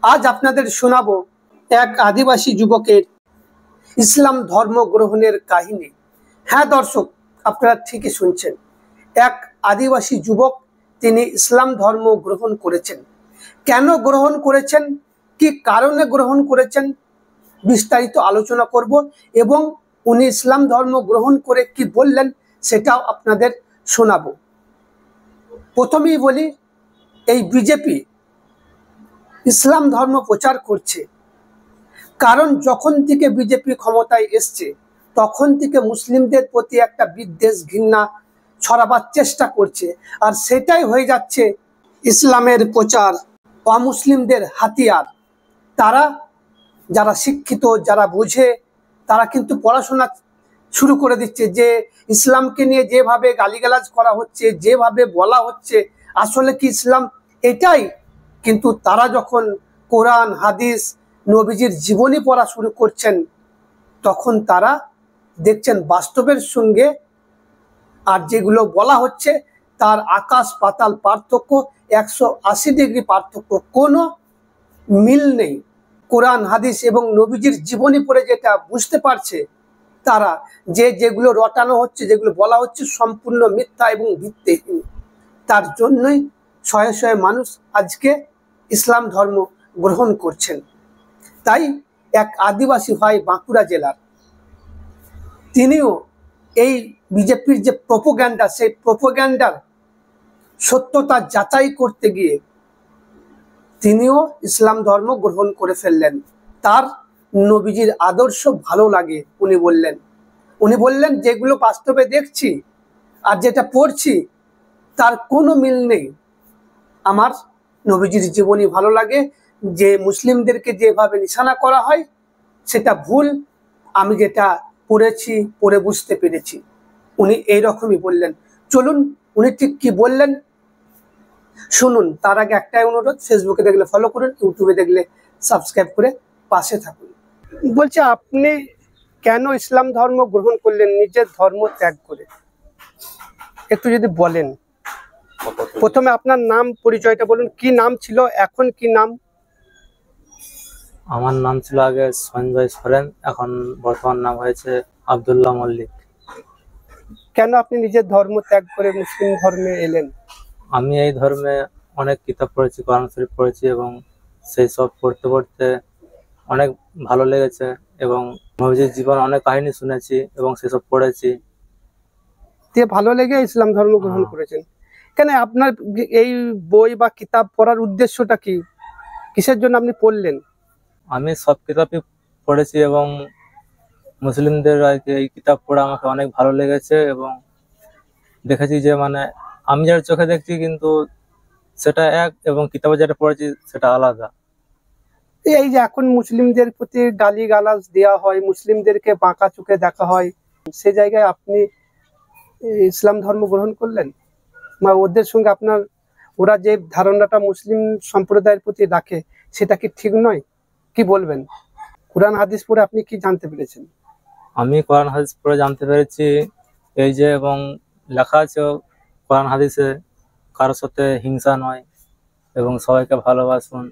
আজ আপনাদের শোনাবো এক আদিবাসী যুবকের ইসলাম ধর্ম গ্রহণের কাহিনী। হ্যাঁ দর্শক, আপনারা ঠিকই শুনছেন, এক আদিবাসী যুবক তিনি ইসলাম ধর্ম গ্রহণ করেছেন। কেন গ্রহণ করেছেন, কি কারণে গ্রহণ করেছেন, বিস্তারিত আলোচনা করব এবং উনি ইসলাম ধর্ম গ্রহণ করে কি বললেন সেটাও আপনাদের শোনাবো। প্রথমেই বলি, এই বিজেপি ইসলাম ধর্ম প্রচার করছে, কারণ যখন থেকে বিজেপি ক্ষমতায় এসছে তখন থেকে মুসলিমদের প্রতি একটা বিদ্বেষ ঘৃণা ছড়াবার চেষ্টা করছে, আর সেটাই হয়ে যাচ্ছে ইসলামের প্রচার, অমুসলিমদের হাতিয়ার। তারা যারা শিক্ষিত, যারা বুঝে, তারা কিন্তু পড়াশোনা শুরু করে দিচ্ছে যে ইসলামকে নিয়ে যেভাবে গালিগালাজ করা হচ্ছে, যেভাবে বলা হচ্ছে, আসলে কি ইসলাম এটাই? কিন্তু তারা যখন কোরআন হাদিস নবীজির জীবনী পড়া শুরু করছেন তখন তারা দেখছেন বাস্তবের সঙ্গে আর যেগুলো বলা হচ্ছে তার আকাশ পাতাল পার্থক্য, 180 ডিগ্রি পার্থক্য, কোনো মিল নেই। কোরআন হাদিস এবং নবীজির জীবনী পড়ে যেটা বুঝতে পারছে তারা, যেগুলো রটানো হচ্ছে, যেগুলো বলা হচ্ছে সম্পূর্ণ মিথ্যা এবং ভিত্তিহীন। তার জন্যই শয়ে শয়ে মানুষ আজকে ইসলাম ধর্ম গ্রহণ করছেন। তাই এক আদিবাসী ভাই বাঁকুড়া জেলার, তিনিও এই বিজেপির যে প্রোপাগান্ডা, সেই প্রোপাগান্ডার সত্যতা যাচাই করতে গিয়ে তিনিও ইসলাম ধর্ম গ্রহণ করে ফেললেন। তার নবীজির আদর্শ ভালো লাগে উনি বললেন যেগুলো বাস্তবে দেখছি আর যেটা পড়ছি তার কোনো মিল নেই। আমার নবীজির জীবনী ভালো লাগে, যে মুসলিমদেরকে যেভাবে নিশানা করা হয় সেটা ভুল, আমি যেটা পড়েছি, পড়ে বুঝতে পেরেছি। উনি এইরকমই বললেন। চলুন উনি ঠিক কি বললেন শুনুন। তার আগে একটাই অনুরোধ, ফেসবুকে দেখলে ফলো করুন, ইউটিউবে দেখলে সাবস্ক্রাইব করে পাশে থাকুন। বলছে, আপনি কেন ইসলাম ধর্ম গ্রহণ করলেন নিজের ধর্ম ত্যাগ করে, একটু যদি বলেন। প্রথমে আপনার নাম পরিচয়টা বলুন, কি নাম ছিল, এখন কি নাম? আমার নাম ছিল আগে সঞ্জয় সোরেন, এখন বর্তমান নাম হয়েছে আব্দুল্লাহ মল্লিক। কেন আপনি নিজের ধর্ম ত্যাগ করে মুসলিম ধর্মে এলেন? আমি এই ধর্মে অনেক কিতাব পড়েছি, কোরআন শরীফ পড়েছি এবং সেই সব পড়তে পড়তে অনেক ভালো লেগেছে এবং নবীজির জীবন অনেক কাহিনী শুনেছি এবং সেসব পড়েছি। ভালো লেগে ইসলাম ধর্ম গ্রহণ করেছেন। কেন আপনার এই বই বা কিতাব পড়ার উদ্দেশ্যটা কি, কিসের জন্য আপনি পড়লেন? আমি সব কিতাবই পড়েছি এবং মুসলিমদের এই কিতাব পড়ে আমাকে অনেক ভালো লেগেছে এবং দেখেছি যে আমি যার চোখে দেখছি কিন্তু সেটা এক, এবং কিতাবে যেটা পড়েছি সেটা আলাদা। এই যে এখন মুসলিমদের প্রতি গালিগালাজ দেওয়া হয়, মুসলিমদেরকে বাঁকা চোখে দেখা হয়, সে জায়গায় আপনি ইসলাম ধর্ম গ্রহণ করলেন, বা ওদের সঙ্গে আপনার ওরা যে ধারণাটা মুসলিম সম্প্রদায়ের প্রতি রাখে সেটা কি ঠিক নয়? কি বলবেন? কোরআন হাদিস পড়ে আপনি কি জানতে পেরেছেন? আমি কোরআন হাদিস পড়ে জানতে পেরেছি এই যে, এবং লেখা আছে কোরআন হাদিসে, কারোর সাথে হিংসা নয় এবং সবাইকে ভালোবাসুন,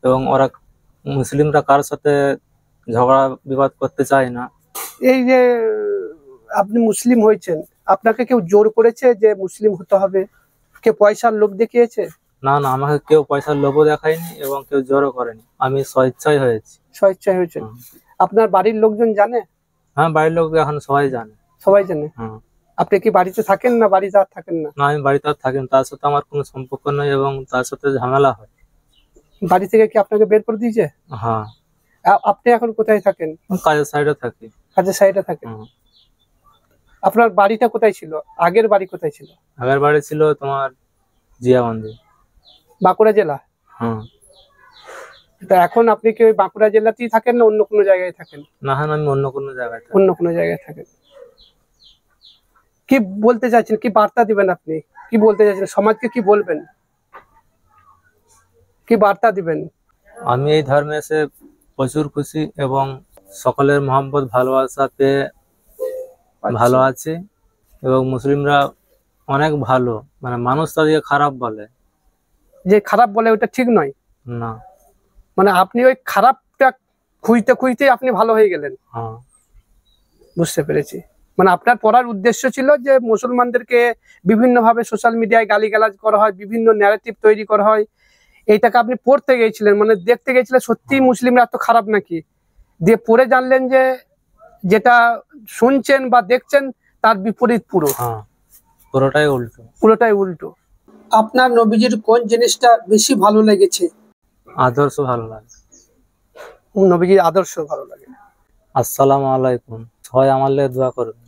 এবং ওরা মুসলিমরা কারোর সাথে ঝগড়া বিবাদ করতে চায় না। এই যে আপনি মুসলিম হয়েছেন, আপনাকে কেউ জোর করেছে যে মুসলিম হতে হবে? কেউ পয়সার লোভ দেখিয়েছে? না না, আমাকে কেউ পয়সার লোভও দেখায়নি এবং কেউ জোরও করেনি, আমি স্বেচ্ছায় হয়েছি। স্বেচ্ছায় হয়েছে। আপনার বাড়ির লোকজন জানে? হ্যাঁ, বাড়ির লোক এখন সবাই জানে। সবাই জানে? আপনি কি বাড়িতে থাকেন না বাড়িতে আর থাকেন না? না, আমি বাড়িতে আর থাকি না, তার সাথে আমার কোনো সম্পর্ক নেই এবং তার সাথে ঝামেলা হয়। বাড়ি থেকে কি আপনাকে বের করে দিয়েছে? হ্যাঁ। আপনি এখন কোথায় থাকেন? কাজের সাইডে থাকি। কাজের সাইডে থাকেন। আপনার বাড়িটা কোথায় ছিল? আগের বাড়ি কোথায় ছিল? আগের বাড়ি ছিল তোমার জিয়াগঞ্জে, বাঁকুড়া জেলা। তা এখন আপনি কি ওই বাঁকুড়া জেলাতেই থাকেন না অন্য কোনো জায়গায় থাকেন? না, হ্যাঁ, আমি অন্য কোনো জায়গায় থাকি। অন্য কোনো জায়গায় থাকেন। কি বলতে চাইছেন, কি বার্তা দিবেন আপনি? কি বলতে চাইছেন, সমাজকে কি বলবেন, কি বার্তা দিবেন? আমি এই ধর্মে এসে প্রচুর খুশি এবং সকলের মহব্বত ভালোবাসা পেয়ে ভালো আছি, এবং মুসলিমরা অনেক ভালো, মানুষ তাদেরকে খারাপ বলে। যে খারাপ বলে ওটা ঠিক নয়। না, মানে আপনি ওই খারাপটা খুঁজতে খুঁজতে আপনি ভালো হয়ে গেলেন। হ্যাঁ। বুঝতে পেরেছি। মানে আপনার পড়ার উদ্দেশ্য ছিল যে মুসলমানদেরকে বিভিন্নভাবে সোশ্যাল মিডিয়ায় গালিগালাজ করা হয়, বিভিন্ন ন্যারেটিভ তৈরি করা হয়, এইটাকে আপনি পড়তে গিয়েছিলেন, মানে দেখতে গিয়েছিলেন সত্যি মুসলিমরা এত খারাপ নাকি, দিয়ে পড়ে জানলেন যে যেটা শুনছেন বা দেখছেন তার বিপরীত পুরো। হ্যাঁ, পুরোটাই উল্টো। পুরোটাই উল্টো। আপনার নবীজির কোন জিনিসটা বেশি ভালো লেগেছে? আদর্শ ভালো লাগে। নবীজির আদর্শ ভালো লাগে। আসসালামু আলাইকুম, সবাই আমার লেগে দোয়া করবে।